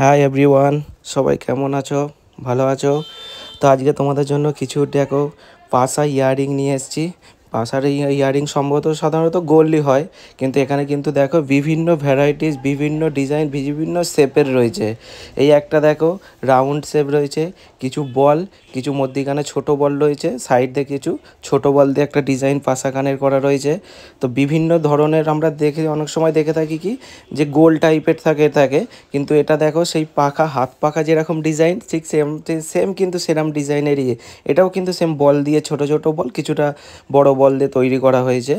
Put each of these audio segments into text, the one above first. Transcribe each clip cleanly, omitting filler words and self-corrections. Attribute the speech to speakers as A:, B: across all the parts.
A: Hi everyone, সবাই কেমন আছো? ভালো আছো? তো আজকে তোমাদের জন্য কিছু দেখো পাশা ইয়াররিং নিয়ে এসেছি। পাশার ইয়াররিং সম্ভবত সাধারণত গোল্ডই হয়, কিন্তু এখানে কিন্তু দেখো বিভিন্ন ভ্যারাইটিস, বিভিন্ন ডিজাইন, বিভিন্ন শেপের রয়েছে। এই একটা দেখো রাউন্ড শেপ রয়েছে, কিছু বল, কিছু মধ্যিখানে ছোট বল রয়েছে, সাইড দিয়ে কিছু ছোট বল দিয়ে একটা ডিজাইন পাশা কানের করা রয়েছে। তো বিভিন্ন ধরনের আমরা দেখে অনেক সময় দেখে থাকি কি যে গোল টাইপের থাকে, কিন্তু এটা দেখো সেই পাখা, হাত পাখা যেরকম ডিজাইন ঠিক সেম সেম কিন্তু সেরকম ডিজাইনেরই। এটাও কিন্তু সেম বল দিয়ে, ছোট ছোট বল, কিছুটা বড় বল দিয়ে তৈরি করা হয়েছে।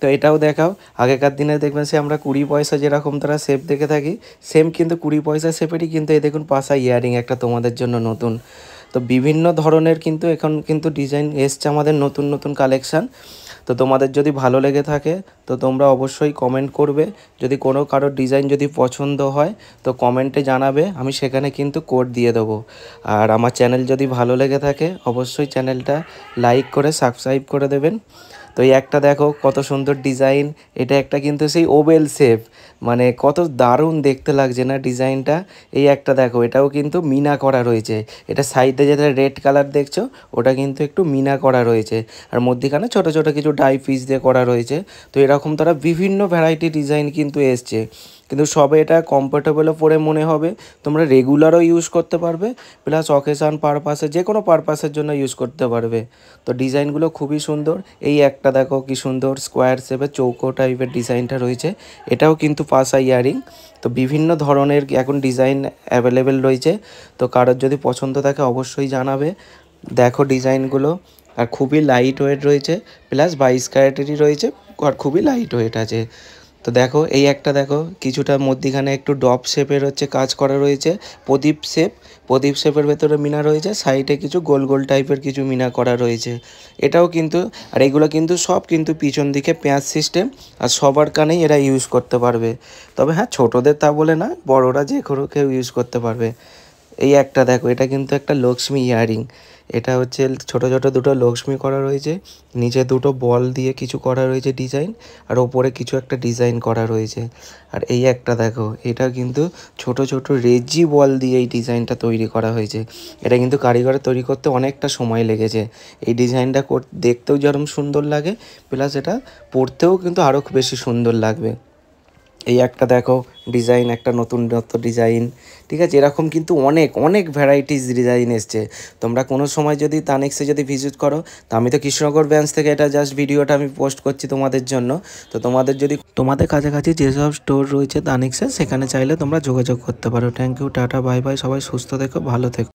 A: তো এটাও দেখাও, আগেকার দিনে দেখবেন সে আমরা 20 পয়সা যেরকম তারা শেপ দেখে থাকি, সেম কিন্তু 20 পয়সা শেপেরই কিন্তু এই দেখুন পাশা ইয়াররিং একটা তোমাদের জন্য নতুন। তো বিভিন্ন ধরনের কিন্তু এখন কিন্তু ডিজাইন এসছে আমাদের, নতুন নতুন কালেকশান। তো তোমাদের যদি ভালো লেগে থাকে তো তোমরা অবশ্যই কমেন্ট করবে। যদি কোনো কারোর ডিজাইন যদি পছন্দ হয় তো কমেন্টে জানাবে, আমি সেখানে কিন্তু কোড দিয়ে দেবো। আর আমার চ্যানেল যদি ভালো লেগে থাকে অবশ্যই চ্যানেলটা লাইক করে সাবস্ক্রাইব করে দেবেন। তো এই একটা দেখো কত সুন্দর ডিজাইন, এটা একটা কিন্তু সেই ওভেল শেপ, মানে কত দারুণ দেখতে লাগছে না ডিজাইনটা। এই একটা দেখো, এটাও কিন্তু মিনা করা রয়েছে। এটা সাইডে যেটা রেড কালার দেখছো ওটা কিন্তু একটু মিনা করা রয়েছে, আর মধ্যিখানে ছোট ছোট কিছু ডাই পিস দিয়ে করা রয়েছে। তো এরকম তারা বিভিন্ন ভ্যারাইটি ডিজাইন কিন্তু এসছে, কিন্তু সবে এটা কমফোর্টেবলও পরে মনে হবে, তোমরা রেগুলারও ইউজ করতে পারবে, প্লাস অকেশান পারপাসে যে কোনো পারপাসের জন্য ইউজ করতে পারবে। তো ডিজাইনগুলো খুবই সুন্দর। এই একটা দেখো কি সুন্দর স্কোয়ার শেপের চৌকো টাইপের ডিজাইনটা রয়েছে, এটাও কিন্তু পাশা ইয়ারিং। তো বিভিন্ন ধরনের এখন ডিজাইন অ্যাভেলেবেল রয়েছে, তো কারোর যদি পছন্দ থাকে অবশ্যই জানাবে। দেখো ডিজাইনগুলো, আর খুবই লাইট ওয়েট রয়েছে, প্লাস 22 ক্যারেটেরই রয়েছে, আর খুবই লাইট ওয়েট আছে। তো দেখো এই একটা দেখো কিছুটা মধ্যিখানে একটু ডপ শেপের হচ্ছে কাজ করা রয়েছে, প্রদীপ শেপের ভেতরে মিনা রয়েছে, সাইডে কিছু গোল গোল টাইপের কিছু মিনা করা রয়েছে। এটাও কিন্তু, আর এগুলো কিন্তু সব কিন্তু পিছন দিকে পেঁয়াজ সিস্টেম, আর সবার কানেই এরা ইউজ করতে পারবে। তবে হ্যাঁ, ছোটোদের তা বলে না, বড়োরা যে কোনো কেউ ইউজ করতে পারবে। এই একটা দেখো, এটা কিন্তু একটা লক্ষ্মী ইয়াররিং। এটা হচ্ছে ছোট ছোট দুটো লক্ষ্মী করা রয়েছে, নিচে দুটো বল দিয়ে কিছু করা রয়েছে ডিজাইন, আর ওপরে কিছু একটা ডিজাইন করা রয়েছে। আর এই একটা দেখো, এটা কিন্তু ছোট ছোট রেজি বল দিয়ে এই ডিজাইনটা তৈরি করা হয়েছে। এটা কিন্তু কারিগরের তৈরি করতে অনেকটা সময় লেগেছে। এই ডিজাইনটা দেখতেও যেরকম সুন্দর লাগে, প্লাস এটা পরতেও কিন্তু আরও বেশি সুন্দর লাগবে। এই একটা দেখো ডিজাইন, একটা নতুন ডিজাইন, ঠিক আছে। এরকম কিন্তু অনেক অনেক ভ্যারাইটিস ডিজাইন এসছে। তোমরা কোনো সময় যদি তানিক্সে যদি ভিজিট করো, তো আমি তো কৃষ্ণনগর ব্রাঞ্চ থেকে এটা জাস্ট ভিডিওটা আমি পোস্ট করছি তোমাদের জন্য। তো তোমাদের যদি তোমাদের কাছাকাছি যেসব স্টোর রয়েছে তানিক্সে, সেখানে চাইলে তোমরা যোগাযোগ করতে পারো। Thank you, tata, bye bye, সবাই সুস্থ থেকো, ভালো থেকো।